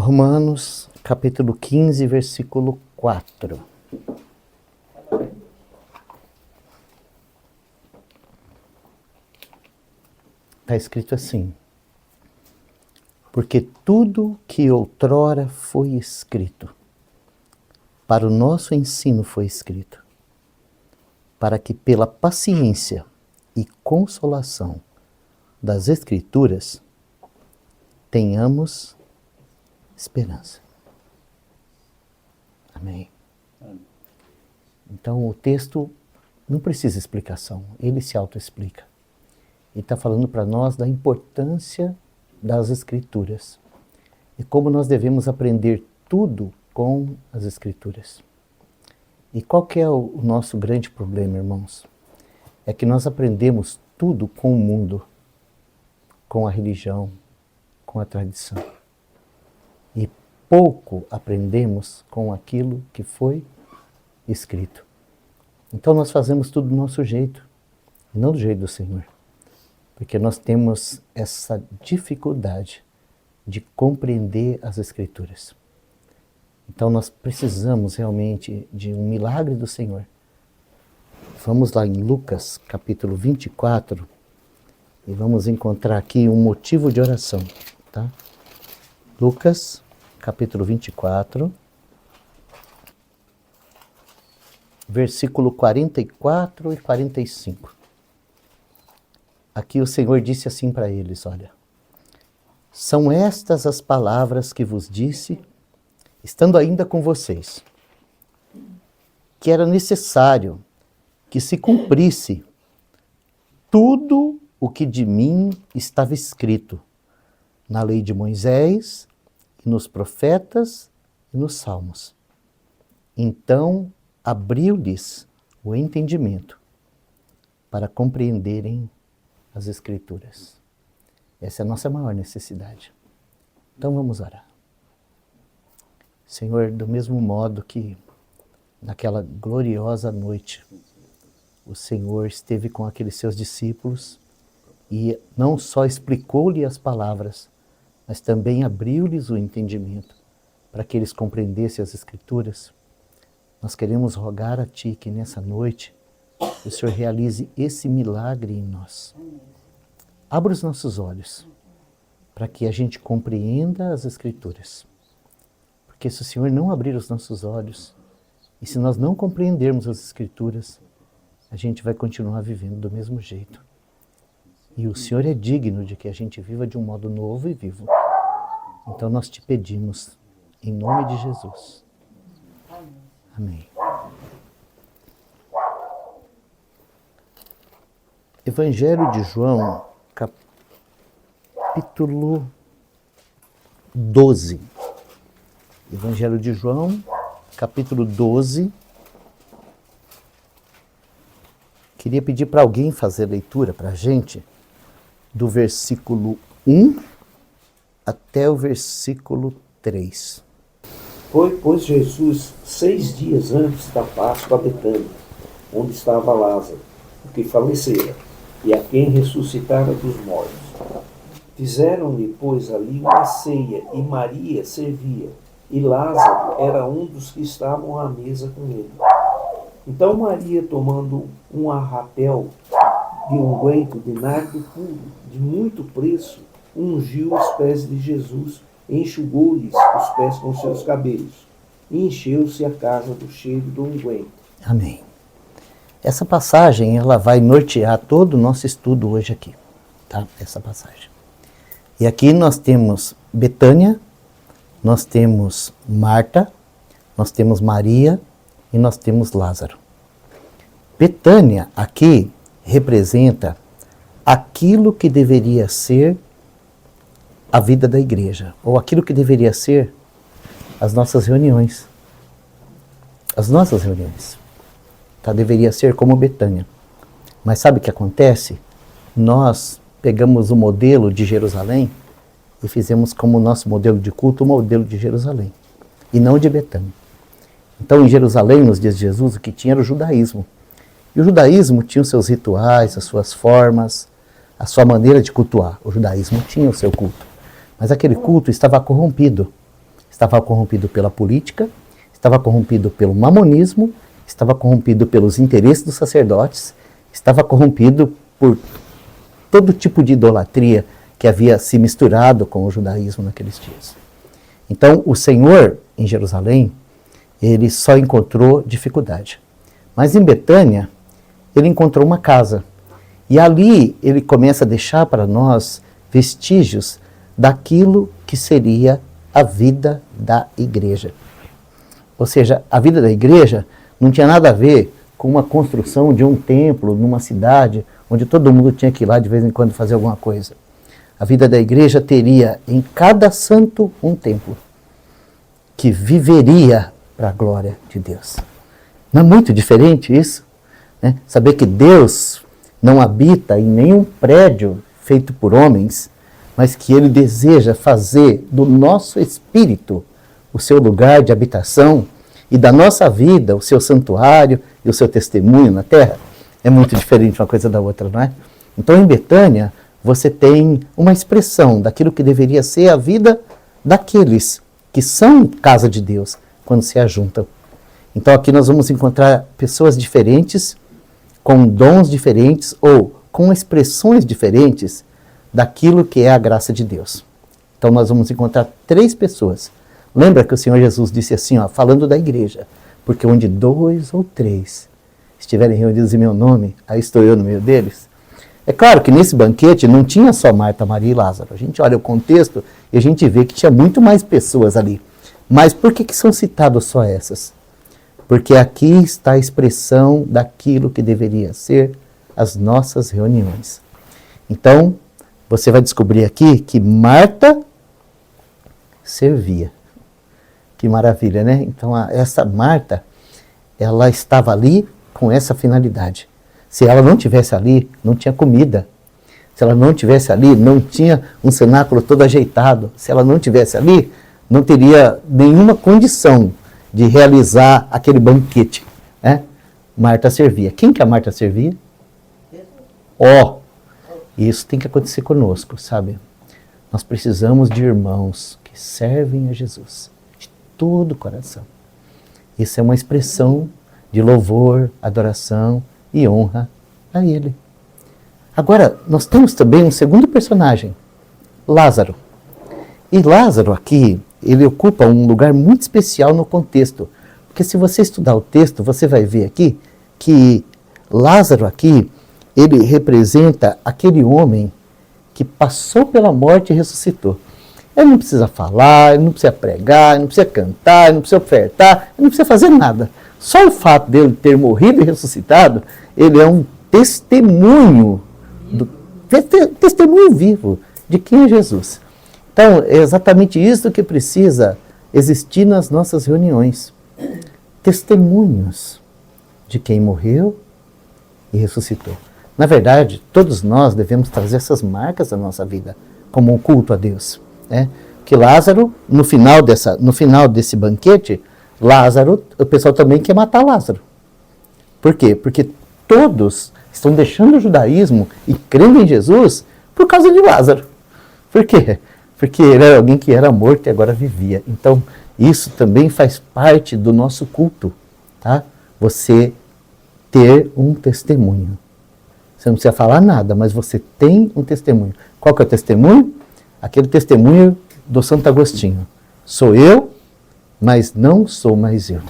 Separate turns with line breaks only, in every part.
Romanos, capítulo 15, versículo 4. Está escrito assim: porque tudo que outrora foi escrito, para o nosso ensino foi escrito, para que pela paciência e consolação das Escrituras tenhamos esperança. Amém. Então o texto não precisa explicação, ele se autoexplica. Ele está falando para nós da importância das Escrituras e como nós devemos aprender tudo com as Escrituras. E qual que é o nosso grande problema, irmãos? É que nós aprendemos tudo com o mundo, com a religião, com a tradição. E pouco aprendemos com aquilo que foi escrito. Então nós fazemos tudo do nosso jeito, não do jeito do Senhor. Porque nós temos essa dificuldade de compreender as Escrituras. Então nós precisamos realmente de um milagre do Senhor. Vamos lá em Lucas, capítulo 24, e vamos encontrar aqui um motivo de oração, tá? Lucas, capítulo 24, versículo 44 e 45. Aqui o Senhor disse assim para eles, olha: são estas as palavras que vos disse, estando ainda com vocês, que era necessário que se cumprisse tudo o que de mim estava escrito na lei de Moisés, e nos profetas e nos salmos. Então abriu-lhes o entendimento para compreenderem as Escrituras. Essa é a nossa maior necessidade. Então vamos orar. Senhor, do mesmo modo que naquela gloriosa noite o Senhor esteve com aqueles seus discípulos e não só explicou-lhe as palavras, mas também abriu-lhes o entendimento para que eles compreendessem as Escrituras, nós queremos rogar a Ti que nessa noite o Senhor realize esse milagre em nós. Abra os nossos olhos para que a gente compreenda as Escrituras. Porque se o Senhor não abrir os nossos olhos e se nós não compreendermos as Escrituras, a gente vai continuar vivendo do mesmo jeito. E o Senhor é digno de que a gente viva de um modo novo e vivo. Então nós te pedimos, em nome de Jesus. Amém. Evangelho de João, capítulo 12. Evangelho de João, capítulo 12. Queria pedir para alguém fazer leitura para a gente do versículo 1 até o versículo 3.
Foi, pois, Jesus 6 dias antes da Páscoa a Betânia, onde estava Lázaro, o que falecera, e a quem ressuscitara dos mortos. Fizeram-lhe, pois, ali uma ceia, e Maria servia, e Lázaro era um dos que estavam à mesa com ele. Então Maria, tomando um arrapel de unguento de nardo puro, de muito preço, ungiu os pés de Jesus, enxugou-lhes os pés com seus cabelos, e encheu-se a casa do cheiro do unguento.
Amém. Essa passagem, ela vai nortear todo o nosso estudo hoje aqui, tá? Essa passagem. E aqui nós temos Betânia, nós temos Marta, nós temos Maria e nós temos Lázaro. Betânia aqui representa aquilo que deveria ser a vida da igreja, ou aquilo que deveria ser as nossas reuniões. As nossas reuniões. Tá? Deveria ser como Betânia. Mas sabe o que acontece? Nós pegamos o modelo de Jerusalém e fizemos como nosso modelo de culto o modelo de Jerusalém, e não de Betânia. Então em Jerusalém, nos dias de Jesus, o que tinha era o judaísmo. E o judaísmo tinha os seus rituais, as suas formas, a sua maneira de cultuar. O judaísmo tinha o seu culto. Mas aquele culto estava corrompido. estava corrompido pela política, estava corrompido pelo mamonismo, estava corrompido pelos interesses dos sacerdotes, estava corrompido por todo tipo de idolatria que havia se misturado com o judaísmo naqueles dias. Então, o Senhor, em Jerusalém, ele só encontrou dificuldade. Mas em Betânia, ele encontrou uma casa. E ali ele começa a deixar para nós vestígios daquilo que seria a vida da igreja. Ou seja, a vida da igreja não tinha nada a ver com uma construção de um templo numa cidade onde todo mundo tinha que ir lá de vez em quando fazer alguma coisa. A vida da igreja teria em cada santo um templo que viveria para a glória de Deus. Não é muito diferente isso? Né? Saber que Deus não habita em nenhum prédio feito por homens, mas que Ele deseja fazer do nosso espírito o seu lugar de habitação e da nossa vida o seu santuário e o seu testemunho na terra. É muito diferente uma coisa da outra, não é? Então, em Betânia, você tem uma expressão daquilo que deveria ser a vida daqueles que são casa de Deus quando se ajuntam. Então, aqui nós vamos encontrar pessoas diferentes, com dons diferentes ou com expressões diferentes daquilo que é a graça de Deus. Então, nós vamos encontrar 3 pessoas. Lembra que o Senhor Jesus disse assim, ó, falando da igreja, porque onde 2 ou 3 estiverem reunidos em meu nome, aí estou eu no meio deles. É claro que nesse banquete não tinha só Marta, Maria e Lázaro. A gente olha o contexto e a gente vê que tinha muito mais pessoas ali. Mas por que são citadas só essas? Porque aqui está a expressão daquilo que deveria ser as nossas reuniões. Então, você vai descobrir aqui que Marta servia. Que maravilha, né? Então, essa Marta, ela estava ali com essa finalidade. Se ela não tivesse ali, não tinha comida. Se ela não tivesse ali, não tinha um cenáculo todo ajeitado. Se ela não tivesse ali, não teria nenhuma condição de realizar aquele banquete. Né? Marta servia. Quem que a Marta servia? Isso tem que acontecer conosco, sabe? Nós precisamos de irmãos que servem a Jesus de todo o coração. Isso é uma expressão de louvor, adoração e honra a Ele. Agora, nós temos também um segundo personagem, Lázaro. E Lázaro aqui, ele ocupa um lugar muito especial no contexto. Porque se você estudar o texto, você vai ver aqui que Lázaro aqui, ele representa aquele homem que passou pela morte e ressuscitou. Ele não precisa falar, ele não precisa pregar, ele não precisa cantar, ele não precisa ofertar, ele não precisa fazer nada. Só o fato dele ter morrido e ressuscitado, ele é um testemunho, testemunho vivo de quem é Jesus. Então, é exatamente isso que precisa existir nas nossas reuniões. Testemunhos de quem morreu e ressuscitou. Na verdade, todos nós devemos trazer essas marcas da nossa vida como um culto a Deus. Né? Que Lázaro, no final desse banquete, Lázaro, o pessoal também quer matar Lázaro. Por quê? Porque todos estão deixando o judaísmo e crendo em Jesus por causa de Lázaro. Por quê? Porque ele era alguém que era morto e agora vivia. Então, isso também faz parte do nosso culto. Tá? Você ter um testemunho. Você não precisa falar nada, mas você tem um testemunho. Qual que é o testemunho? Aquele testemunho do Santo Agostinho. Sou eu, mas não sou mais eu.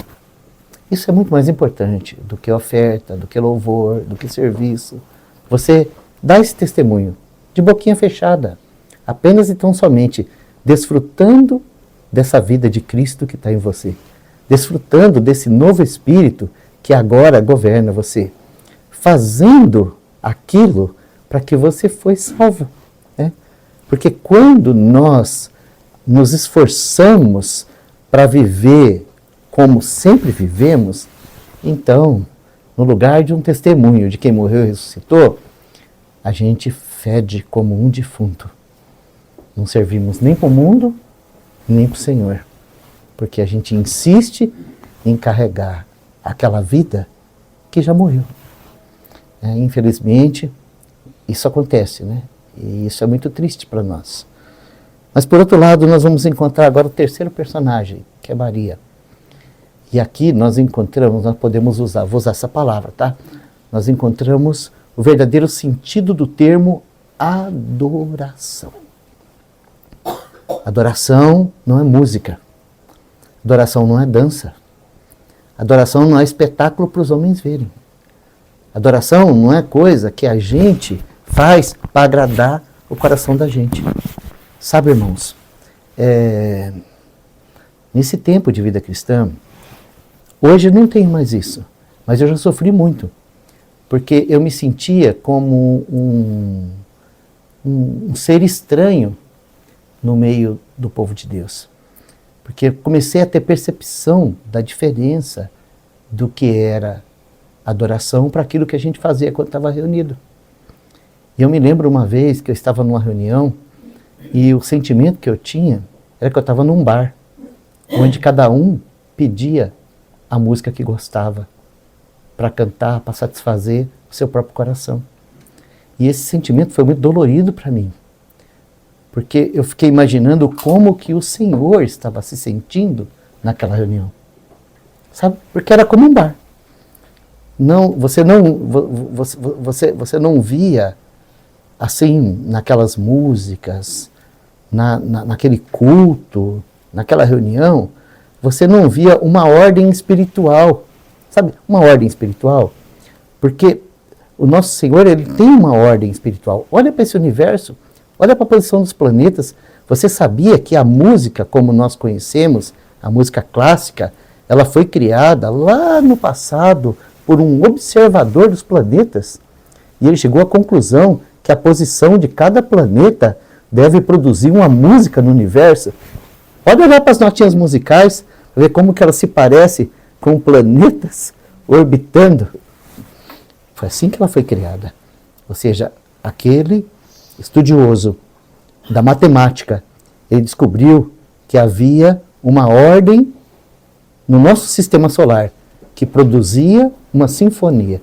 Isso é muito mais importante do que oferta, do que louvor, do que serviço. Você dá esse testemunho de boquinha fechada, apenas e tão somente desfrutando dessa vida de Cristo que está em você, desfrutando desse novo Espírito que agora governa você, fazendo aquilo para que você foi salvo. Né? Porque quando nós nos esforçamos para viver como sempre vivemos, então, no lugar de um testemunho de quem morreu e ressuscitou, a gente fede como um defunto. Não servimos nem para o mundo, nem para o Senhor. Porque a gente insiste em carregar aquela vida que já morreu. Infelizmente, isso acontece, né? E isso é muito triste para nós. Mas por outro lado, nós vamos encontrar agora o terceiro personagem, que é Maria. E aqui nós encontramos, nós podemos usar, vou usar essa palavra, tá? Nós encontramos o verdadeiro sentido do termo adoração. Adoração não é música. Adoração não é dança. Adoração não é espetáculo para os homens verem. Adoração não é coisa que a gente faz para agradar o coração da gente. Sabe, irmãos, nesse tempo de vida cristã, hoje não tem mais isso, mas eu já sofri muito, porque eu me sentia como um ser estranho no meio do povo de Deus. Porque comecei a ter percepção da diferença do que era adoração para aquilo que a gente fazia quando estava reunido. E eu me lembro uma vez que eu estava numa reunião e o sentimento que eu tinha era que eu estava num bar, onde cada um pedia a música que gostava para cantar, para satisfazer o seu próprio coração. E esse sentimento foi muito dolorido para mim, porque eu fiquei imaginando como que o Senhor estava se sentindo naquela reunião. Sabe? Porque era como um bar. Você não via assim, naquelas músicas, naquele culto, naquela reunião, você não via uma ordem espiritual. Sabe? Uma ordem espiritual. Porque o nosso Senhor, ele tem uma ordem espiritual. Olha para esse universo, olha para a posição dos planetas. Você sabia que a música, como nós conhecemos, a música clássica, ela foi criada lá no passado por um observador dos planetas. E ele chegou à conclusão que a posição de cada planeta deve produzir uma música no universo. Pode olhar para as notinhas musicais, ver como que ela se parece com planetas orbitando. Foi assim que ela foi criada. Ou seja, aquele estudioso da matemática, ele descobriu que havia uma ordem no nosso sistema solar que produzia uma sinfonia.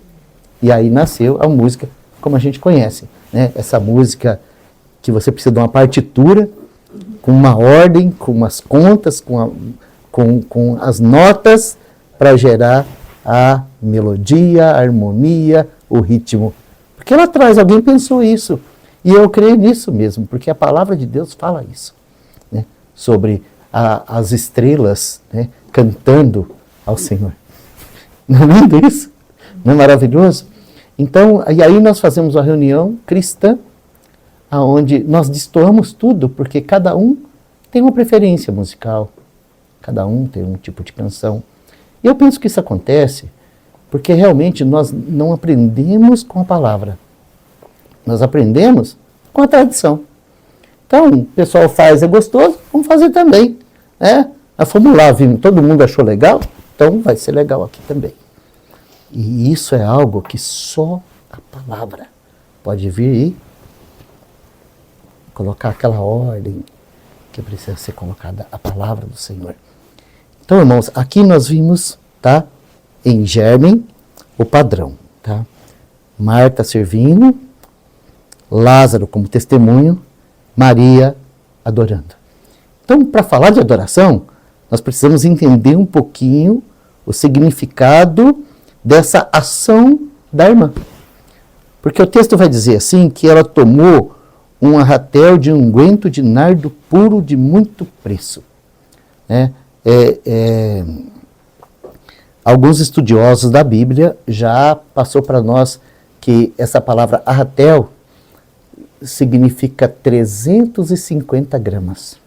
E aí nasceu a música como a gente conhece, né? Essa música que você precisa de uma partitura, com uma ordem, com umas contas, com as notas para gerar a melodia, a harmonia, o ritmo. Porque lá atrás alguém pensou isso. E eu creio nisso mesmo, porque a palavra de Deus fala isso, né? Sobre as estrelas, né, cantando ao Senhor. Não é lindo isso? Não é maravilhoso? Então, e aí nós fazemos uma reunião cristã, onde nós destoamos tudo, porque cada um tem uma preferência musical, cada um tem um tipo de canção. E eu penso que isso acontece porque realmente nós não aprendemos com a palavra, nós aprendemos com a tradição. Então, o pessoal faz, é gostoso, vamos fazer também. Nós fomos lá, vimos, todo mundo achou legal, então vai ser legal aqui também. E isso é algo que só a palavra pode vir e colocar aquela ordem que precisa ser colocada, a palavra do Senhor. Então, irmãos, aqui nós vimos, tá, em germen, o padrão, tá? Marta servindo, Lázaro como testemunho, Maria adorando. Então, para falar de adoração, nós precisamos entender um pouquinho o significado dessa ação da irmã. Porque o texto vai dizer assim, que ela tomou um arratel de unguento de nardo puro de muito preço. Alguns estudiosos da Bíblia já passou para nós que essa palavra arratel significa 350 gramas.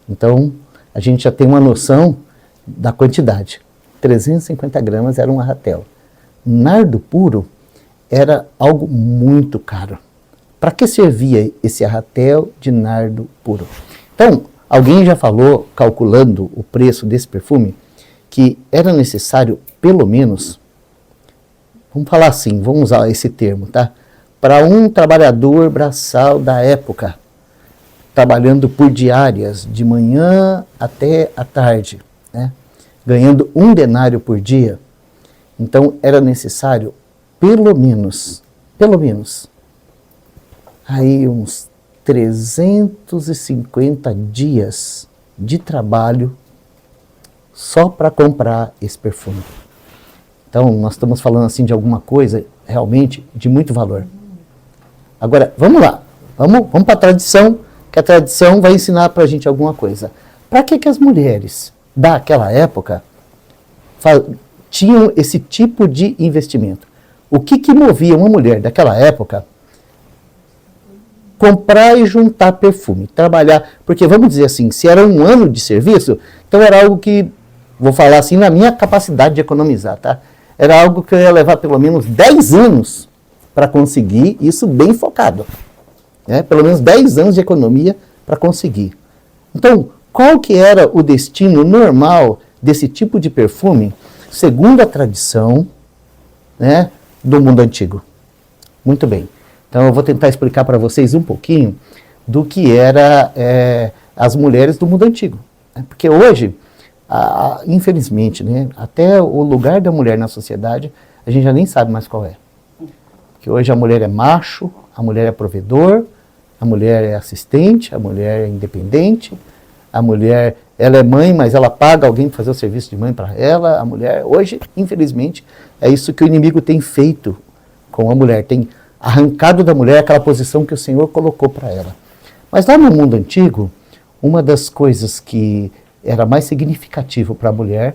Então, a gente já tem uma noção da quantidade. 350 gramas era um arratel. Nardo puro era algo muito caro. Para que servia esse arratel de nardo puro? Então, alguém já falou, calculando o preço desse perfume, que era necessário, pelo menos, vamos falar assim, vamos usar esse termo, tá? Para um trabalhador braçal da época, trabalhando por diárias, de manhã até a tarde, né? Ganhando 1 denário por dia, então era necessário, pelo menos, aí uns 350 dias de trabalho só para comprar esse perfume. Então, nós estamos falando assim de alguma coisa realmente de muito valor. Agora, vamos lá. Vamos para a tradição, que a tradição vai ensinar para a gente alguma coisa. Para que as mulheres daquela época tinham esse tipo de investimento? O que movia uma mulher daquela época comprar e juntar perfume, trabalhar? Porque, vamos dizer assim, se era um ano de serviço, então era algo que, vou falar assim, na minha capacidade de economizar, tá? Era algo que eu ia levar pelo menos 10 anos para conseguir isso bem focado. Né? Pelo menos 10 anos de economia para conseguir. Então, qual que era o destino normal desse tipo de perfume, segundo a tradição, né, do mundo antigo? Muito bem. Então, eu vou tentar explicar para vocês um pouquinho do que era as mulheres do mundo antigo. Né? Porque hoje, infelizmente, né, até o lugar da mulher na sociedade, a gente já nem sabe mais qual é. Porque hoje a mulher é macho, a mulher é provedor, a mulher é assistente, a mulher é independente, a mulher, ela é mãe, mas ela paga alguém para fazer o serviço de mãe para ela. A mulher, hoje, infelizmente, é isso que o inimigo tem feito com a mulher, tem arrancado da mulher aquela posição que o Senhor colocou para ela. Mas lá no mundo antigo, uma das coisas que era mais significativo para a mulher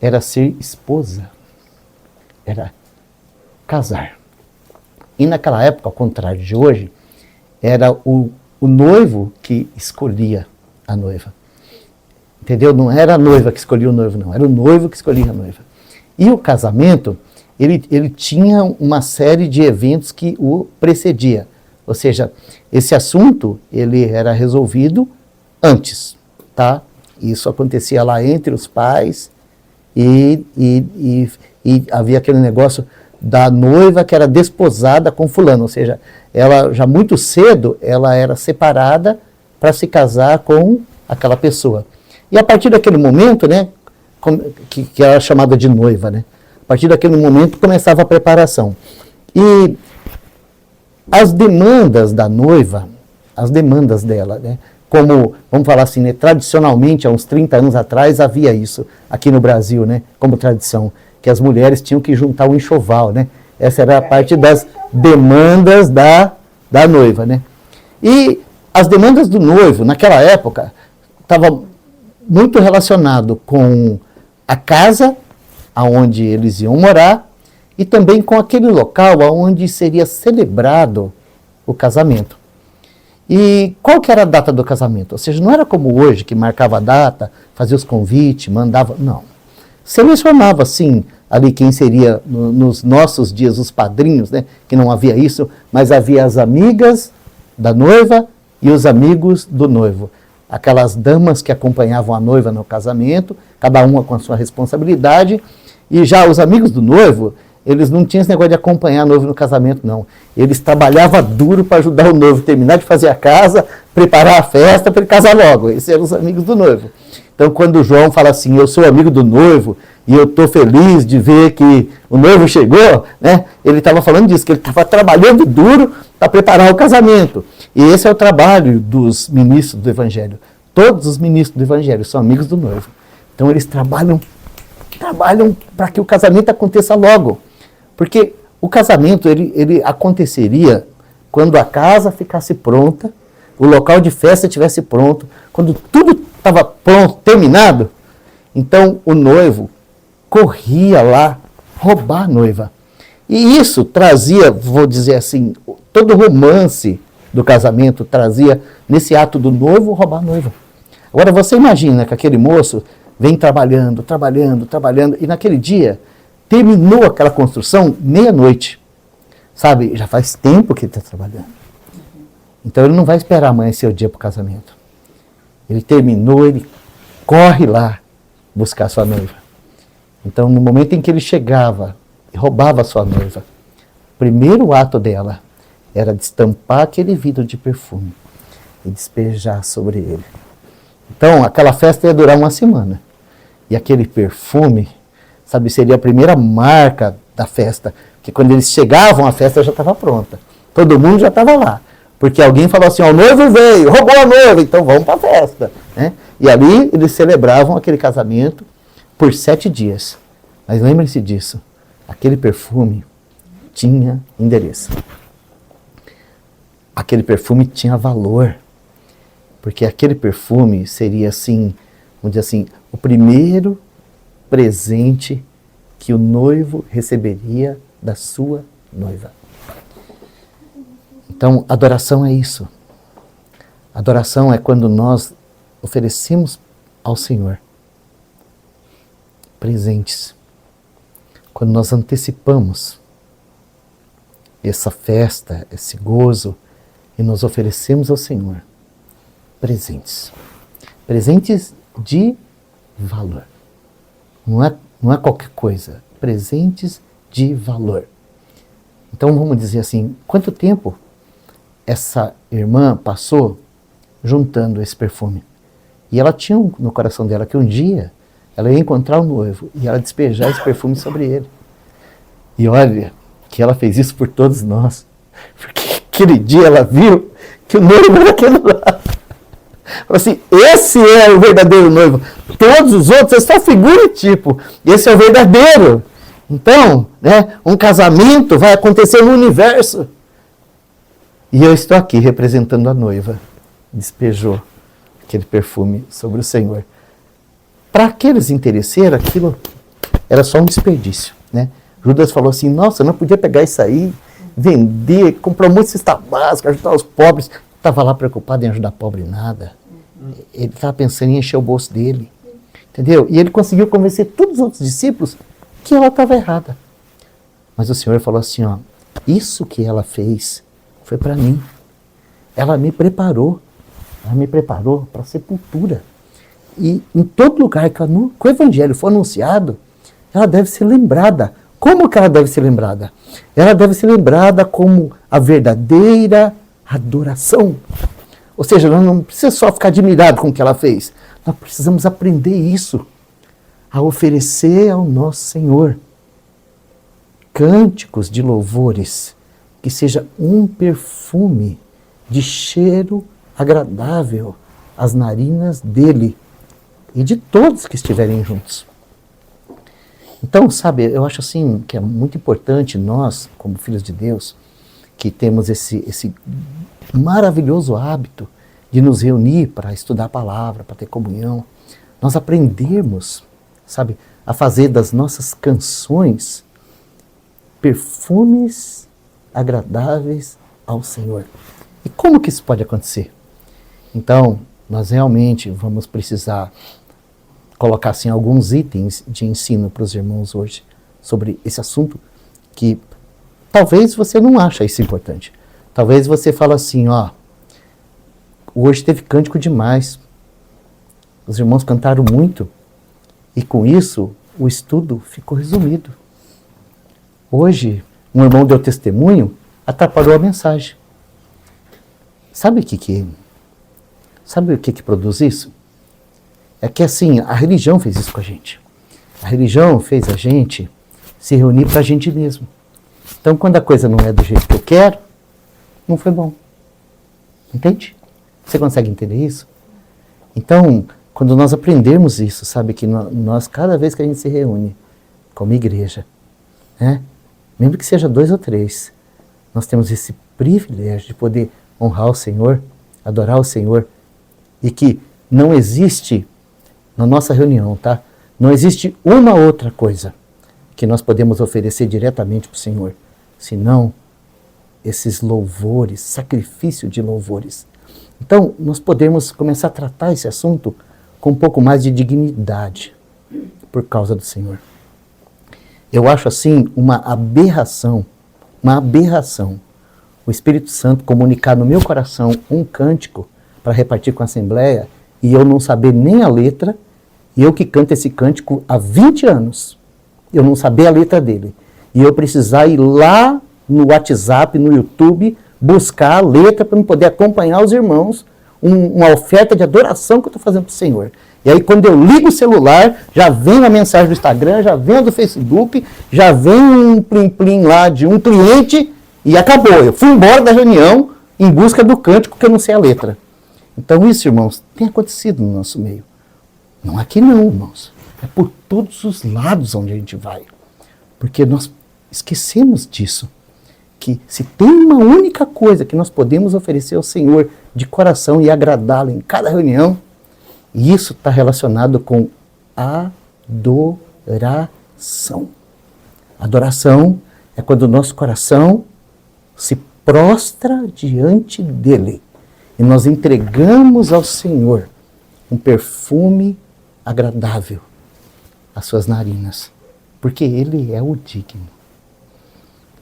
era ser esposa, era casar. E naquela época, ao contrário de hoje, era o noivo que escolhia a noiva. Entendeu? Não era a noiva que escolhia o noivo, não. Era o noivo que escolhia a noiva. E o casamento, ele tinha uma série de eventos que o precedia. Ou seja, esse assunto, ele era resolvido antes, tá? Isso acontecia lá entre os pais e havia aquele negócio da noiva que era desposada com fulano, ou seja, ela já muito cedo ela era separada para se casar com aquela pessoa. E a partir daquele momento, né, que era chamada de noiva, né, a partir daquele momento começava a preparação. E as demandas da noiva, as demandas dela, né, como, vamos falar assim, né, tradicionalmente, há uns 30 anos atrás, havia isso aqui no Brasil, né, como tradição, que as mulheres tinham que juntar o enxoval, né? Essa era a parte das demandas da noiva, né? E as demandas do noivo, naquela época, estava muito relacionado com a casa aonde eles iam morar e também com aquele local aonde seria celebrado o casamento. E qual que era a data do casamento? Ou seja, não era como hoje, que marcava a data, fazia os convites, mandava... Não. Selecionava, sim, ali quem seria, nos nossos dias, os padrinhos, né? Que não havia isso, mas havia as amigas da noiva e os amigos do noivo. Aquelas damas que acompanhavam a noiva no casamento, cada uma com a sua responsabilidade. E já os amigos do noivo, eles não tinham esse negócio de acompanhar a noiva no casamento, não. Eles trabalhavam duro para ajudar o noivo a terminar de fazer a casa, preparar a festa para ele casar logo. Esses eram os amigos do noivo. Então, quando o João fala assim, eu sou amigo do noivo e eu estou feliz de ver que o noivo chegou, né? Ele estava falando disso, que ele estava trabalhando duro para preparar o casamento. E esse é o trabalho dos ministros do Evangelho. Todos os ministros do Evangelho são amigos do noivo. Então, eles trabalham para que o casamento aconteça logo. Porque o casamento, ele aconteceria quando a casa ficasse pronta, o local de festa estivesse pronto, quando tudo estava pronto, terminado, então o noivo corria lá roubar a noiva. E isso trazia, vou dizer assim, todo o romance do casamento trazia nesse ato do noivo roubar a noiva. Agora você imagina que aquele moço vem trabalhando, e naquele dia terminou aquela construção meia-noite. Sabe, já faz tempo que ele está trabalhando. Então ele não vai esperar amanhecer o dia para o casamento. Ele terminou, ele corre lá buscar sua noiva. Então, no momento em que ele chegava e roubava sua noiva, o primeiro ato dela era destampar aquele vidro de perfume e despejar sobre ele. Então, aquela festa ia durar uma semana. E aquele perfume, sabe, seria a primeira marca da festa. Porque quando eles chegavam, a festa já estava pronta. Todo mundo já estava lá. Porque alguém falou assim, o noivo veio, roubou a noiva, então vamos para a festa. Né? E ali eles celebravam aquele casamento por 7 dias. Mas lembre-se disso, aquele perfume tinha endereço. Aquele perfume tinha valor. Porque aquele perfume seria assim, vamos dizer assim, o primeiro presente que o noivo receberia da sua noiva. Então, adoração é isso. Adoração é quando nós oferecemos ao Senhor presentes. Quando nós antecipamos essa festa, esse gozo, e nós oferecemos ao Senhor presentes. Presentes de valor. Não é qualquer coisa. Presentes de valor. Então vamos dizer assim, quanto tempo essa irmã passou juntando esse perfume? E ela tinha no coração dela que um dia ela ia encontrar o noivo e ela despejar esse perfume sobre ele. E olha, que ela fez isso por todos nós. Porque aquele dia ela viu que o noivo era aquele lá. Falou assim, esse é o verdadeiro noivo. Todos os outros é só figura e tipo. Esse é o verdadeiro. Então, né, um casamento vai acontecer no universo. E eu estou aqui representando a noiva. Despejou aquele perfume sobre o Senhor. Para aqueles interesseiros, aquilo era só um desperdício. Né? Judas falou assim, nossa, eu não podia pegar isso aí, vender, comprar muita cesta básica, ajudar os pobres. Estava lá preocupado em ajudar pobre nada. Ele estava pensando em encher o bolso dele. Entendeu? E ele conseguiu convencer todos os outros discípulos que ela estava errada. Mas o Senhor falou assim, ó, isso que ela fez foi para mim. Ela me preparou. Ela me preparou para a sepultura. E em todo lugar que o Evangelho for anunciado, ela deve ser lembrada. Como que ela deve ser lembrada? Ela deve ser lembrada como a verdadeira adoração. Ou seja, nós não precisamos só ficar admirado com o que ela fez. Nós precisamos aprender isso. A oferecer ao nosso Senhor cânticos de louvores, que seja um perfume de cheiro agradável às narinas dele e de todos que estiverem juntos. Então, sabe, eu acho assim que é muito importante nós, como filhos de Deus, que temos esse maravilhoso hábito de nos reunir para estudar a palavra, para ter comunhão, nós aprendermos, sabe, a fazer das nossas canções perfumes agradáveis ao Senhor. E como que isso pode acontecer? Então, nós realmente vamos precisar colocar assim, alguns itens de ensino para os irmãos hoje sobre esse assunto que talvez você não ache isso importante. Talvez você fale assim, ó, hoje teve cântico demais, os irmãos cantaram muito e com isso o estudo ficou resumido. Hoje, um irmão deu testemunho, atrapalhou a mensagem. Sabe o que produz isso? É que assim, a religião fez isso com a gente. A religião fez a gente se reunir para a gente mesmo. Então, quando a coisa não é do jeito que eu quero, não foi bom. Entende? Você consegue entender isso? Então, quando nós aprendermos isso, sabe, que nós, cada vez que a gente se reúne como igreja, né, mesmo que seja 2 ou 3, nós temos esse privilégio de poder honrar o Senhor, adorar o Senhor, e que não existe, na nossa reunião, tá? Não existe uma outra coisa que nós podemos oferecer diretamente para o Senhor, senão esses louvores, sacrifício de louvores. Então, nós podemos começar a tratar esse assunto com um pouco mais de dignidade por causa do Senhor. Eu acho assim uma aberração, o Espírito Santo comunicar no meu coração um cântico para repartir com a Assembleia e eu não saber nem a letra, e eu que canto esse cântico há 20 anos, eu não saber a letra dele, e eu precisar ir lá no WhatsApp, no YouTube, buscar a letra para eu poder acompanhar os irmãos, uma oferta de adoração que eu estou fazendo para o Senhor. E aí quando eu ligo o celular, já vem a mensagem do Instagram, já vem a do Facebook, já vem um plim-plim lá de um cliente e acabou. Eu fui embora da reunião em busca do cântico que eu não sei a letra. Então isso, irmãos, tem acontecido no nosso meio. Não aqui não, irmãos. É por todos os lados onde a gente vai. Porque nós esquecemos disso. Que se tem uma única coisa que nós podemos oferecer ao Senhor de coração e agradá-lo em cada reunião, e isso está relacionado com adoração. Adoração é quando o nosso coração se prostra diante dele e nós entregamos ao Senhor um perfume agradável às suas narinas, porque ele é o digno,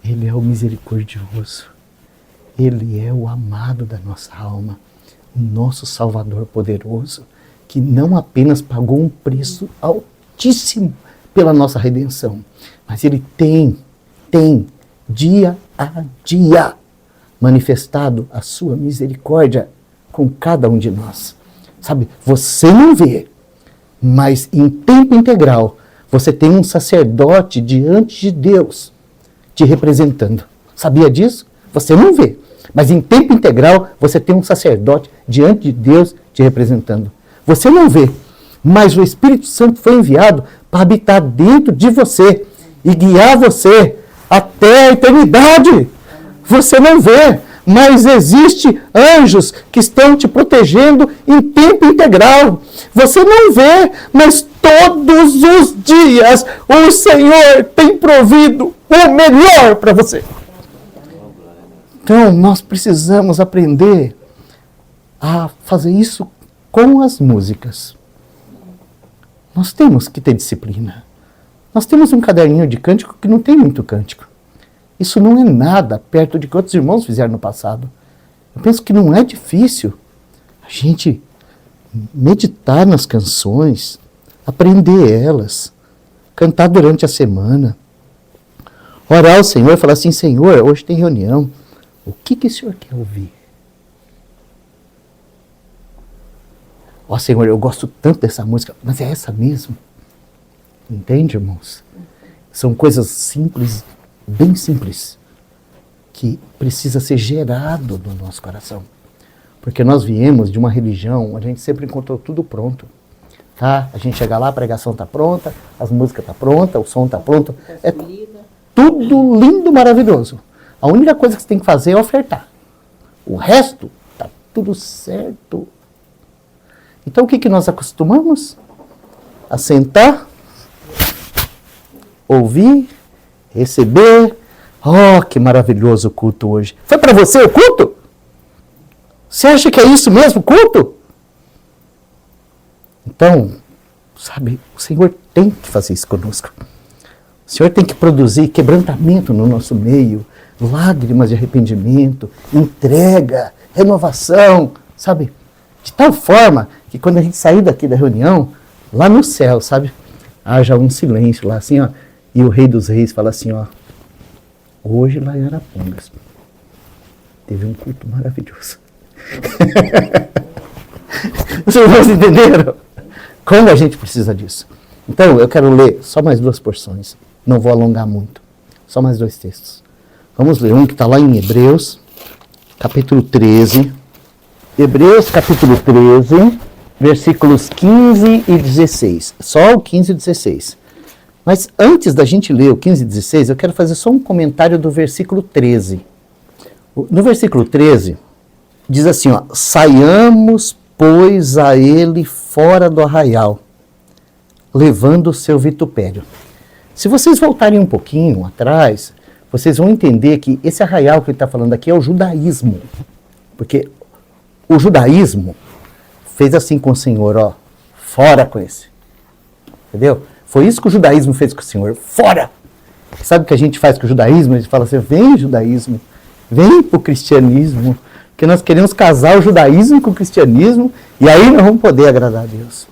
ele é o misericordioso, ele é o amado da nossa alma, o nosso Salvador poderoso, que não apenas pagou um preço altíssimo pela nossa redenção, mas ele tem dia a dia manifestado a sua misericórdia com cada um de nós. Sabe, você não vê, mas em tempo integral você tem um sacerdote diante de Deus te representando. Sabia disso? Você não vê, mas em tempo integral você tem um sacerdote diante de Deus te representando. Você não vê, mas o Espírito Santo foi enviado para habitar dentro de você e guiar você até a eternidade. Você não vê, mas existe anjos que estão te protegendo em tempo integral. Você não vê, mas todos os dias o Senhor tem provido o melhor para você. Então, nós precisamos aprender a fazer isso com as músicas. Nós temos que ter disciplina. Nós temos um caderninho de cântico que não tem muito cântico. Isso não é nada perto de que outros irmãos fizeram no passado. Eu penso que não é difícil a gente meditar nas canções, aprender elas, cantar durante a semana, orar ao Senhor e falar assim: Senhor, hoje tem reunião, o que o Senhor quer ouvir? Ó Senhor, eu gosto tanto dessa música, mas é essa mesmo. Entende, irmãos? São coisas simples, bem simples, que precisa ser gerado no nosso coração. Porque nós viemos de uma religião onde a gente sempre encontrou tudo pronto. Tá? A gente chega lá, a pregação está pronta, as músicas estão prontas, o som está pronto. É tudo lindo, maravilhoso. A única coisa que você tem que fazer é ofertar. O resto está tudo certo. Então o que nós acostumamos? A sentar, ouvir, receber. Oh, que maravilhoso o culto hoje. Foi para você o culto? Você acha que é isso mesmo, culto? Então, sabe, o Senhor tem que fazer isso conosco. O Senhor tem que produzir quebrantamento no nosso meio, lágrimas de arrependimento, entrega, renovação, sabe? De tal forma que quando a gente sair daqui da reunião, lá no céu, sabe? Haja um silêncio lá assim, ó. E o Rei dos Reis fala assim, ó. Hoje lá em Arapongas teve um culto maravilhoso. Vocês entenderam? Como a gente precisa disso? Então, eu quero ler só mais 2 porções. Não vou alongar muito. Só mais 2 textos. Vamos ler um que está lá em Hebreus, capítulo 13. Hebreus, capítulo 13, versículos 15 e 16. Só o 15 e 16. Mas antes da gente ler o 15 e 16, eu quero fazer só um comentário do versículo 13. No versículo 13, diz assim, ó, saiamos, pois, a ele fora do arraial, levando o seu vitupério. Se vocês voltarem um pouquinho atrás, vocês vão entender que esse arraial que ele está falando aqui é o judaísmo. Porque o judaísmo fez assim com o Senhor, ó, fora com esse. Entendeu? Foi isso que o judaísmo fez com o Senhor, fora! Sabe o que a gente faz com o judaísmo? A gente fala assim, vem judaísmo, vem pro cristianismo, porque nós queremos casar o judaísmo com o cristianismo, e aí nós vamos poder agradar a Deus.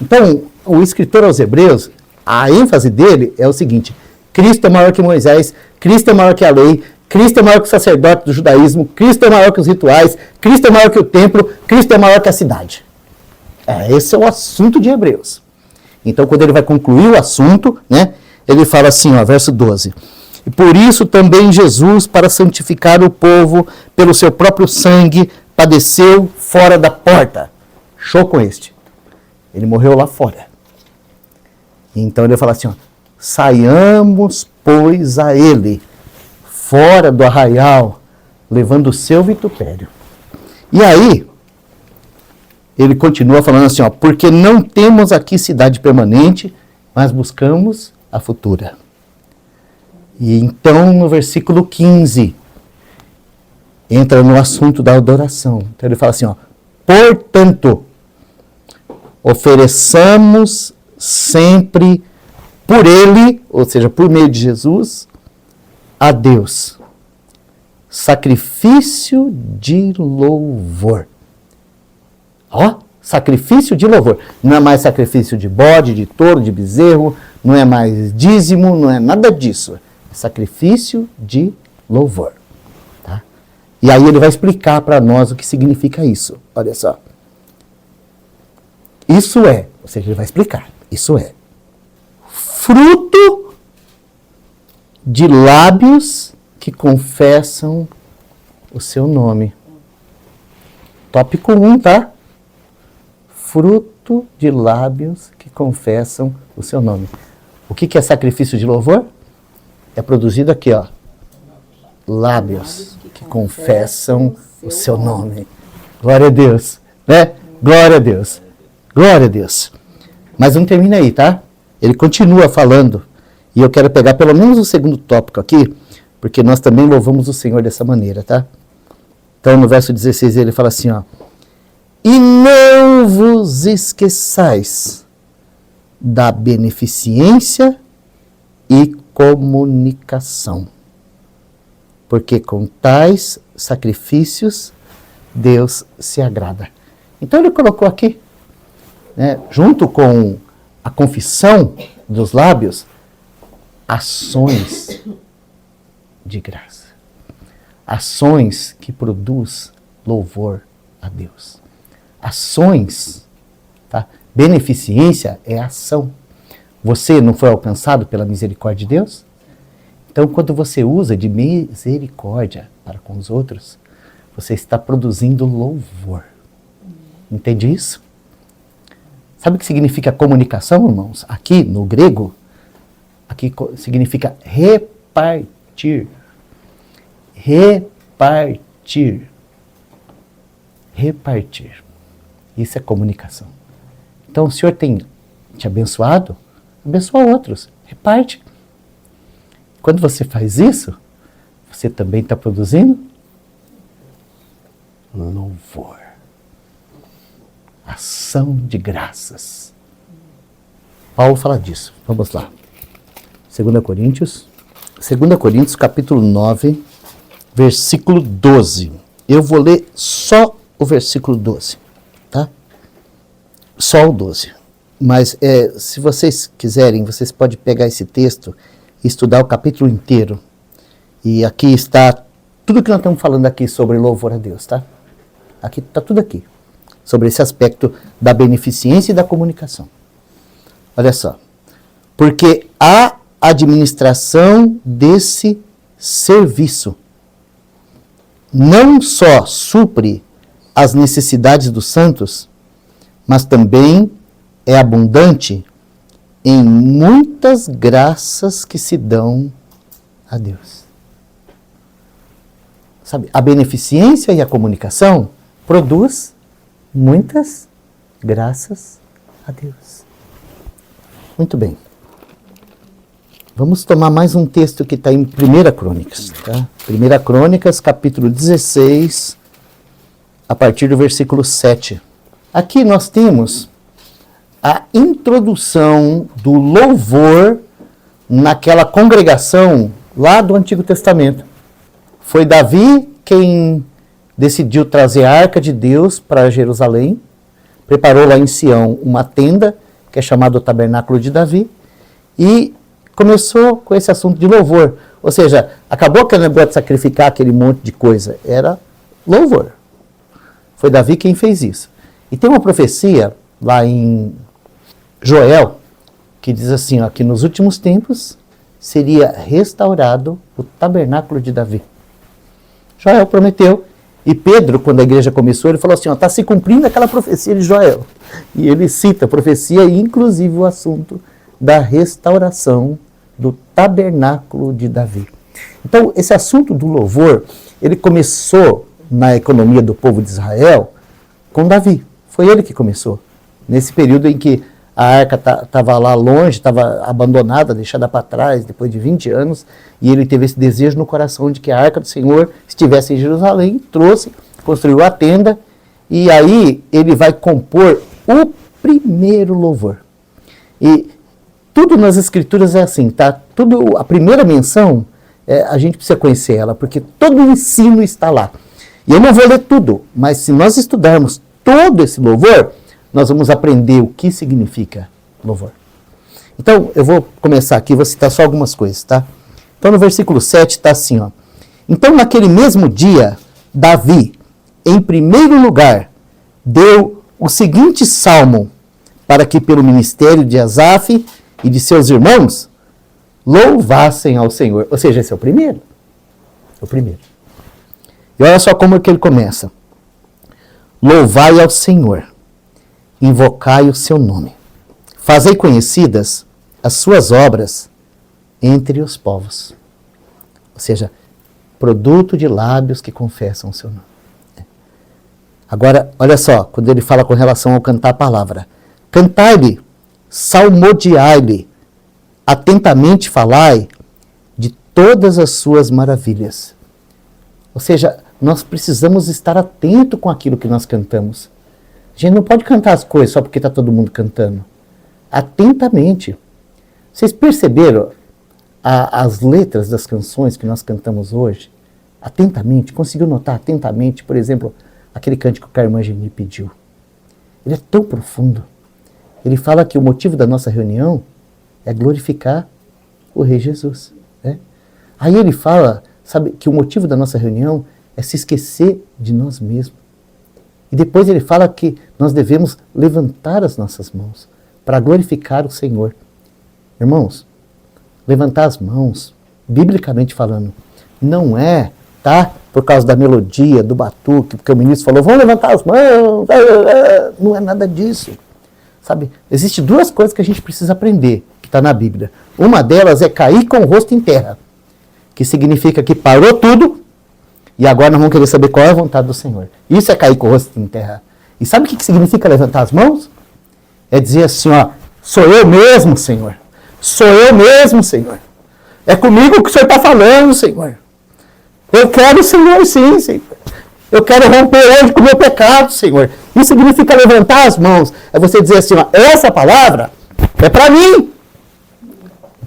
Então, o escritor aos Hebreus, a ênfase dele é o seguinte, Cristo é maior que Moisés, Cristo é maior que a lei, Cristo é maior que o sacerdote do judaísmo, Cristo é maior que os rituais, Cristo é maior que o templo, Cristo é maior que a cidade. Esse é o assunto de Hebreus. Então, quando ele vai concluir o assunto, né, ele fala assim, ó, verso 12. E por isso também Jesus, para santificar o povo pelo seu próprio sangue, padeceu fora da porta. Show com este. Ele morreu lá fora. Então ele fala assim, ó, saiamos, pois, a ele, fora do arraial, levando o seu vitupério. E aí, ele continua falando assim, ó, porque não temos aqui cidade permanente, mas buscamos a futura. E então, no versículo 15, entra no assunto da adoração. Então ele fala assim, ó, portanto, ofereçamos sempre por ele, ou seja, por meio de Jesus, a Deus, sacrifício de louvor. Ó, sacrifício de louvor. Não é mais sacrifício de bode, de touro, de bezerro, não é mais dízimo, não é nada disso. É sacrifício de louvor. Tá? E aí ele vai explicar para nós o que significa isso. Olha só. Isso é, ou seja, ele vai explicar. Isso é fruto de lábios que confessam o seu nome. Tópico 1, tá? Fruto de lábios que confessam o seu nome. O que é sacrifício de louvor? É produzido aqui, ó. Lábios que confessam o seu nome. Glória a Deus, né? Glória a Deus. Glória a Deus. Mas não termina aí, tá? Ele continua falando. E eu quero pegar pelo menos o segundo tópico aqui, porque nós também louvamos o Senhor dessa maneira, tá? Então, no verso 16, ele fala assim, ó. E não vos esqueçais da beneficência e comunicação, porque com tais sacrifícios Deus se agrada. Então ele colocou aqui, né, junto com a confissão dos lábios, ações de graça. Ações que produz louvor a Deus. Ações, tá? Beneficência é ação. Você não foi alcançado pela misericórdia de Deus? Então, quando você usa de misericórdia para com os outros, você está produzindo louvor. Entende isso? Sabe o que significa comunicação, irmãos? Aqui, no grego, aqui significa repartir. Repartir. Repartir. Isso é comunicação. Então, o Senhor tem te abençoado, abençoa outros. Reparte. Quando você faz isso, você também está produzindo louvor. Ação de graças. Paulo fala disso. Vamos lá. 2 Coríntios capítulo 9, versículo 12. Eu vou ler só o versículo 12, tá? Só o 12. Mas se vocês quiserem, vocês podem pegar esse texto e estudar o capítulo inteiro. E aqui está tudo que nós estamos falando aqui sobre louvor a Deus, tá? Aqui está tudo aqui. Sobre esse aspecto da beneficência e da comunicação. Olha só. Porque a administração desse serviço não só supre as necessidades dos santos, mas também é abundante em muitas graças que se dão a Deus. Sabe, a beneficência e a comunicação produz muitas graças a Deus. Muito bem. Vamos tomar mais um texto que está em 1 Crônicas. Tá? 1 Crônicas, capítulo 16, a partir do versículo 7. Aqui nós temos a introdução do louvor naquela congregação lá do Antigo Testamento. Foi Davi quem decidiu trazer a Arca de Deus para Jerusalém, preparou lá em Sião uma tenda, que é chamada o Tabernáculo de Davi, e começou com esse assunto de louvor. Ou seja, acabou aquele negócio de sacrificar aquele monte de coisa, era louvor. Foi Davi quem fez isso. E tem uma profecia lá em Joel, que diz assim, ó, que nos últimos tempos seria restaurado o tabernáculo de Davi. Joel prometeu. E Pedro, quando a igreja começou, ele falou assim, está se cumprindo aquela profecia de Joel. E ele cita a profecia, inclusive o assunto da restauração do tabernáculo de Davi. Então, esse assunto do louvor, ele começou na economia do povo de Israel com Davi. Foi ele que começou. Nesse período em que a arca estava lá longe, estava abandonada, deixada para trás, depois de 20 anos, e ele teve esse desejo no coração de que a arca do Senhor estivesse em Jerusalém, trouxe, construiu a tenda, e aí ele vai compor o primeiro louvor. E tudo nas Escrituras é assim, tá? Tudo, a primeira menção, a gente precisa conhecer ela, porque todo o ensino está lá. E eu não vou ler tudo, mas se nós estudarmos todo esse louvor, nós vamos aprender o que significa louvor. Então, eu vou começar aqui, vou citar só algumas coisas, tá? Então, no versículo 7 está assim, ó. Então, naquele mesmo dia, Davi, em primeiro lugar, deu o seguinte salmo, para que pelo ministério de Asaf e de seus irmãos, louvassem ao Senhor. Ou seja, esse é o primeiro. O primeiro. E olha só como é que ele começa. Louvai ao Senhor, invocai o seu nome. Fazei conhecidas as suas obras entre os povos. Ou seja, produto de lábios que confessam o seu nome. Agora, olha só, quando ele fala com relação ao cantar a palavra. Cantai-lhe, salmodiai-lhe, atentamente falai de todas as suas maravilhas. Ou seja, nós precisamos estar atento com aquilo que nós cantamos. A gente não pode cantar as coisas só porque está todo mundo cantando. Atentamente. Vocês perceberam as letras das canções que nós cantamos hoje? Atentamente. Conseguiu notar atentamente, por exemplo, aquele cântico que a irmã Geni pediu? Ele é tão profundo. Ele fala que o motivo da nossa reunião é glorificar o Rei Jesus. Né? Aí ele fala, sabe, que o motivo da nossa reunião é se esquecer de nós mesmos. E depois ele fala que nós devemos levantar as nossas mãos para glorificar o Senhor. Irmãos, levantar as mãos, biblicamente falando, não é, tá? Por causa da melodia, do batuque, porque o ministro falou, vamos levantar as mãos. Não é nada disso. Sabe? Existem duas coisas que a gente precisa aprender, que está na Bíblia. Uma delas é cair com o rosto em terra, que significa que parou tudo, e agora nós vamos querer saber qual é a vontade do Senhor. Isso é cair com o rosto em terra. E sabe o que significa levantar as mãos? É dizer assim, ó, sou eu mesmo, Senhor. Sou eu mesmo, Senhor. É comigo que o Senhor está falando, Senhor. Eu quero o Senhor, sim, Senhor. Eu quero romper hoje com o meu pecado, Senhor. Isso significa levantar as mãos. É você dizer assim, ó, essa palavra é para mim.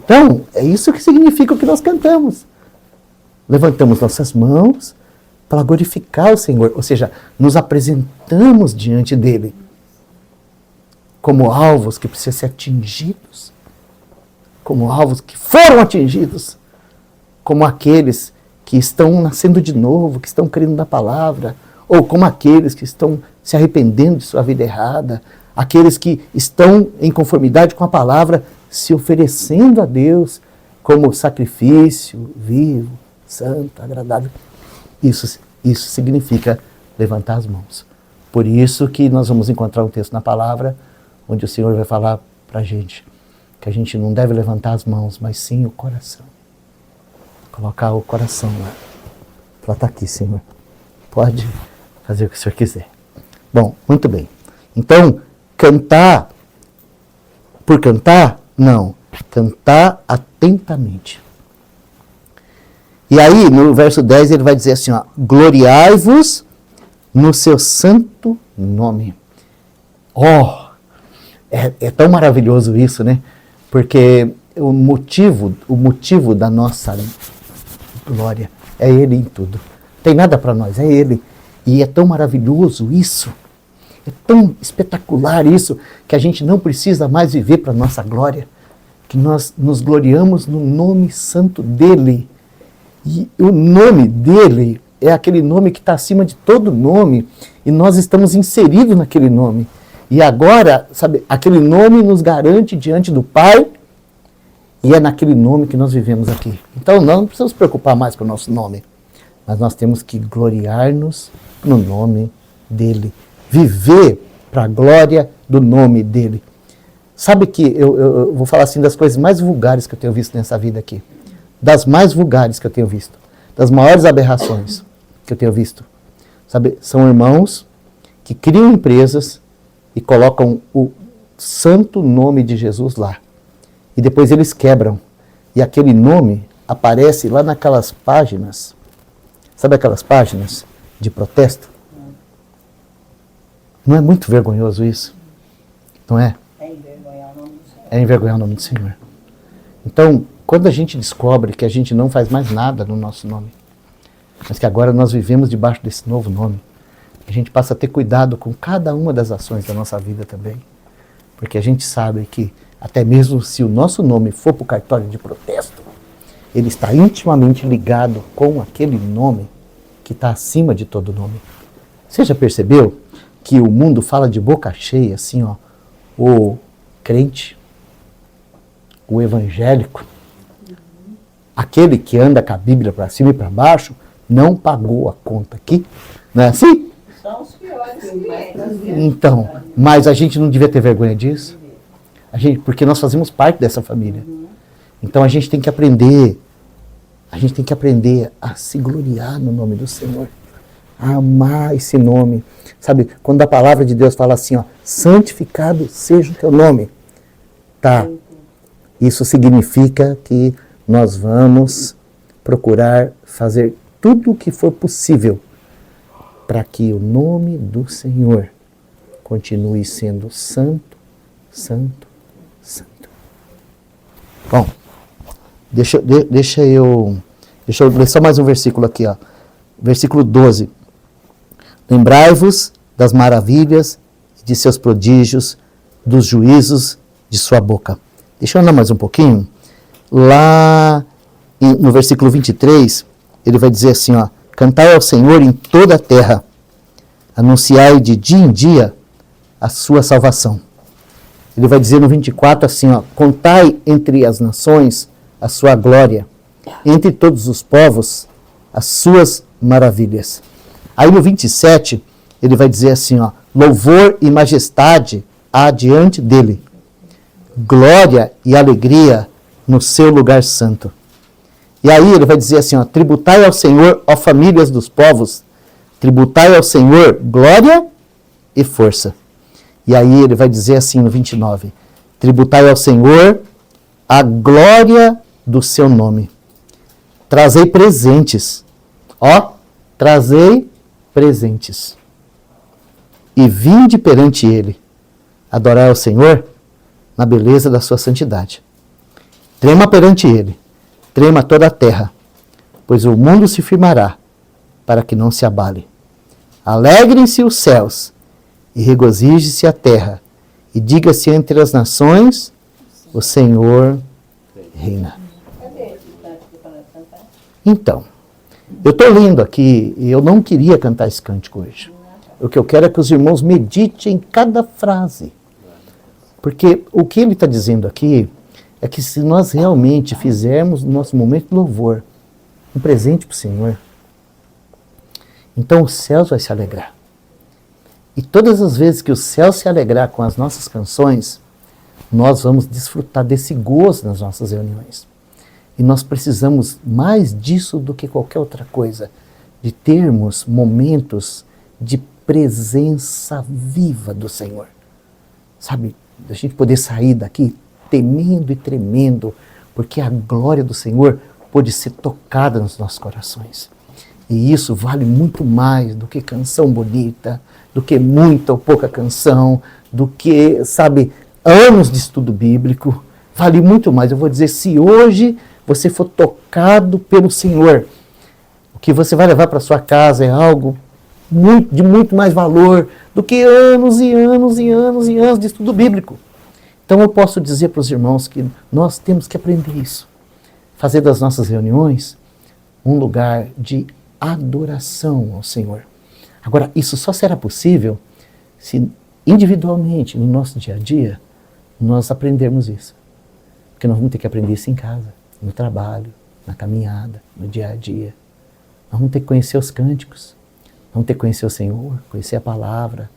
Então, é isso que significa o que nós cantamos. Levantamos nossas mãos para glorificar o Senhor. Ou seja, nos apresentamos diante dele como alvos que precisam ser atingidos. Como alvos que foram atingidos. Como aqueles que estão nascendo de novo, que estão crendo na palavra. Ou como aqueles que estão se arrependendo de sua vida errada. Aqueles que estão em conformidade com a palavra, se oferecendo a Deus como sacrifício vivo, santo, agradável. Isso significa levantar as mãos. Por isso que nós vamos encontrar um texto na palavra onde o Senhor vai falar para a gente que a gente não deve levantar as mãos, mas sim o coração. Colocar o coração lá. Falar, está aqui, Senhor. Pode fazer o que o Senhor quiser. Bom, muito bem. Então, cantar por cantar? Não. Cantar atentamente. E aí, no verso 10, ele vai dizer assim, ó, gloriai-vos no seu santo nome. Oh, é tão maravilhoso isso, né? Porque o motivo da nossa glória é Ele em tudo. Não tem nada para nós, é Ele. E é tão maravilhoso isso, é tão espetacular isso, que a gente não precisa mais viver para a nossa glória, que nós nos gloriamos no nome santo dEle. E o nome dEle é aquele nome que está acima de todo nome, e nós estamos inseridos naquele nome. E agora, sabe, aquele nome nos garante diante do Pai, E é naquele nome que nós vivemos aqui. Então nós não precisamos nos preocupar mais com o nosso nome, mas nós temos que gloriar-nos no nome dele. Viver para a glória do nome dele. Sabe que eu vou falar assim das coisas mais vulgares que eu tenho visto nessa vida aqui. Das mais vulgares que eu tenho visto. Das maiores aberrações que eu tenho visto. Sabe, são irmãos que criam empresas e colocam o santo nome de Jesus lá. E depois eles quebram. E aquele nome aparece lá naquelas páginas. Sabe aquelas páginas de protesto? Não é muito vergonhoso isso? Não é?
É envergonhar o nome do Senhor.
É envergonhar o nome do Senhor. Então, quando a gente descobre que a gente não faz mais nada no nosso nome, mas que agora nós vivemos debaixo desse novo nome, a gente passa a ter cuidado com cada uma das ações da nossa vida também. Porque a gente sabe que até mesmo se o nosso nome for para o cartório de protesto, ele está intimamente ligado com aquele nome que está acima de todo nome. Você já percebeu que o mundo fala de boca cheia, assim, ó, o crente, o evangélico, aquele que anda com a Bíblia para cima e para baixo, não pagou a conta aqui, não é assim?
São os piores clientes.
Então, mas a gente não devia ter vergonha disso? Porque nós fazemos parte dessa família. Então a gente tem que aprender a se gloriar no nome do Senhor, a amar esse nome. Sabe, quando a palavra de Deus fala assim, ó, santificado seja o teu nome, tá? Isso significa que nós vamos procurar fazer tudo o que for possível para que o nome do Senhor continue sendo santo, santo, santo. Bom, deixa eu ler só mais um versículo aqui, ó. Versículo 12. Lembrai-vos das maravilhas de seus prodígios, dos juízos de sua boca. Deixa eu andar mais um pouquinho. Lá no versículo 23, ele vai dizer assim, ó, cantai ao Senhor em toda a terra, anunciai de dia em dia a sua salvação. Ele vai dizer no 24 assim, ó, contai entre as nações a sua glória, entre todos os povos as suas maravilhas. Aí no 27, ele vai dizer assim, ó, louvor e majestade há diante dele, glória e alegria no seu lugar santo. E aí ele vai dizer assim, ó, tributai ao Senhor, ó famílias dos povos, tributai ao Senhor glória e força. E aí ele vai dizer assim no 29, tributai ao Senhor a glória do seu nome. Trazei presentes, ó, trazei presentes. E vinde perante ele, adorai ao Senhor na beleza da sua santidade. Trema perante ele, trema toda a terra, pois o mundo se firmará para que não se abale. Alegrem-se os céus e regozije-se a terra, e diga-se entre as nações, o Senhor reina. Então, eu estou lendo aqui e eu não queria cantar esse cântico hoje. O que eu quero é que os irmãos meditem em cada frase. Porque o que ele está dizendo aqui é que se nós realmente fizermos no nosso momento de louvor um presente para o Senhor, então os céus vão se alegrar. E todas as vezes que o céu se alegrar com as nossas canções, nós vamos desfrutar desse gozo nas nossas reuniões. E nós precisamos mais disso do que qualquer outra coisa, de termos momentos de presença viva do Senhor. Sabe, da gente poder sair daqui temendo e tremendo, porque a glória do Senhor pode ser tocada nos nossos corações. E isso vale muito mais do que canção bonita, do que muita ou pouca canção, do que, sabe, anos de estudo bíblico. Vale muito mais. Eu vou dizer, se hoje você for tocado pelo Senhor, o que você vai levar para sua casa é algo de muito mais valor do que anos e anos e anos e anos de estudo bíblico. Então eu posso dizer para os irmãos que nós temos que aprender isso. Fazer das nossas reuniões um lugar de adoração ao Senhor. Agora, isso só será possível se individualmente, no nosso dia a dia, nós aprendermos isso. Porque nós vamos ter que aprender isso em casa, no trabalho, na caminhada, no dia a dia. Nós vamos ter que conhecer os cânticos, vamos ter que conhecer o Senhor, conhecer a palavra.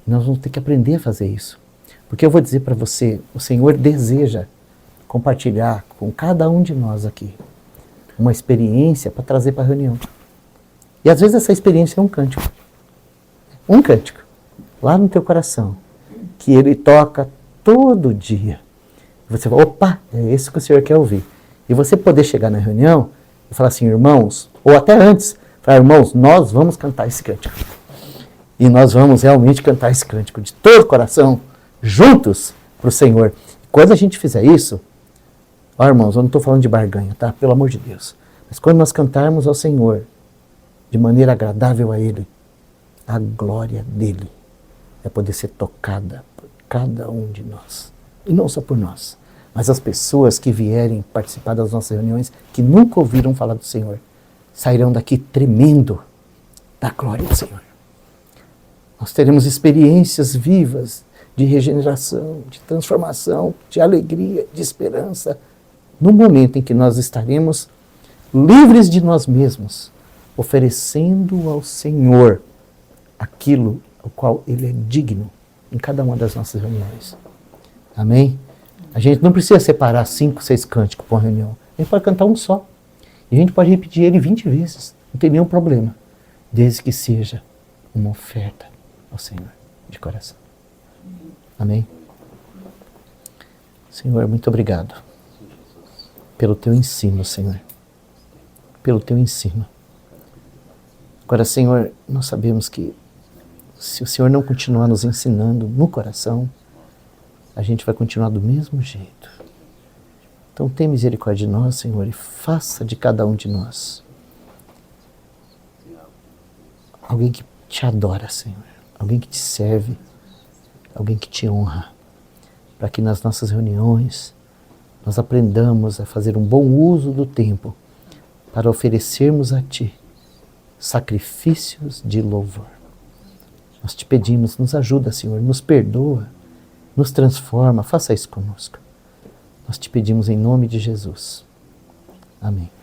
Nós vamos ter que aprender a fazer isso. Porque eu vou dizer para você, o Senhor deseja compartilhar com cada um de nós aqui uma experiência para trazer para a reunião. E às vezes essa experiência é um cântico. Um cântico, lá no teu coração, que ele toca todo dia. Você fala, opa, é isso que o Senhor quer ouvir. E você poder chegar na reunião e falar assim, irmãos, ou até antes, falar, irmãos, nós vamos cantar esse cântico. E nós vamos realmente cantar esse cântico de todo o coração, juntos, para o Senhor. Quando a gente fizer isso, ó irmãos, eu não estou falando de barganha, tá? Pelo amor de Deus. Mas quando nós cantarmos ao Senhor, de maneira agradável a Ele, a glória dEle vai poder ser tocada por cada um de nós. E não só por nós, mas as pessoas que vierem participar das nossas reuniões, que nunca ouviram falar do Senhor, sairão daqui tremendo da glória do Senhor. Nós teremos experiências vivas de regeneração, de transformação, de alegria, de esperança, no momento em que nós estaremos livres de nós mesmos, oferecendo ao Senhor aquilo ao qual Ele é digno em cada uma das nossas reuniões. Amém? A gente não precisa separar 5, 6 cânticos para uma reunião. A gente pode cantar um só. E a gente pode repetir ele 20 vezes. Não tem nenhum problema. Desde que seja uma oferta ao Senhor de coração. Amém? Senhor, muito obrigado pelo teu ensino, Senhor. Pelo teu ensino. Agora, Senhor, nós sabemos que se o Senhor não continuar nos ensinando no coração, a gente vai continuar do mesmo jeito. Então, tem misericórdia de nós, Senhor, e faça de cada um de nós alguém que te adora, Senhor. Alguém que te serve, alguém que te honra. Para que nas nossas reuniões nós aprendamos a fazer um bom uso do tempo para oferecermos a Ti sacrifícios de louvor. Nós te pedimos, nos ajuda, Senhor, nos perdoa, nos transforma, faça isso conosco. Nós te pedimos em nome de Jesus. Amém.